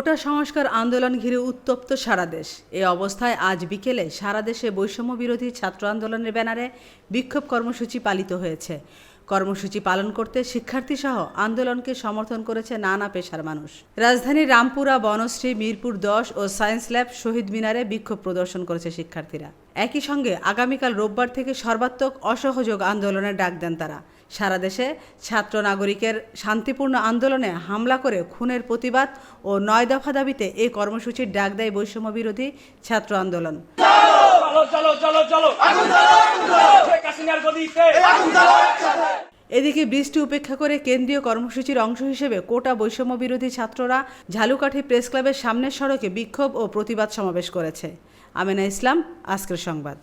কোটা সংস্কার আন্দোলন ঘিরে উত্তপ্ত সারা দেশ। এই অবস্থায় আজ বিকেলে সারা দেশে বৈষম্য বিরোধী ছাত্র আন্দোলনের ব্যানারে বিক্ষোভ কর্মসূচি পালিত হয়েছে। কর্মসূচি পালন করতে শিক্ষার্থীসহ আন্দোলনকে সমর্থন করেছে নানা পেশার মানুষ। রাজধানীর রামপুরা, বনশ্রী, মিরপুর 10 ও সায়েন্স ল্যাব, শহীদ মিনারে বিক্ষোভ প্রদর্শন করেছে শিক্ষার্থীরা। একই সঙ্গে আগামীকাল রোববার থেকে সর্বাত্মক অসহযোগ আন্দোলনের ডাক দেন তারা। সারা দেশে ছাত্র নাগরিকের শান্তিপূর্ণ আন্দোলনে হামলা করে খুনের প্রতিবাদ ও 9 দফা দাবিতে এই কর্মসূচির ডাক দেয় বৈষম্য বিরোধী ছাত্র আন্দোলন। এদিকে বৃষ্টি উপেক্ষা করে কেন্দ্রীয় কর্মসূচির অংশ হিসেবে কোটা বৈষম্য বিরোধী ছাত্ররা ঝালুকাঠি প্রেস ক্লাবের সামনের সড়কে বিক্ষোভ ও প্রতিবাদ সমাবেশ করেছে। আমেনা ইসলাম, আজকের সংবাদ।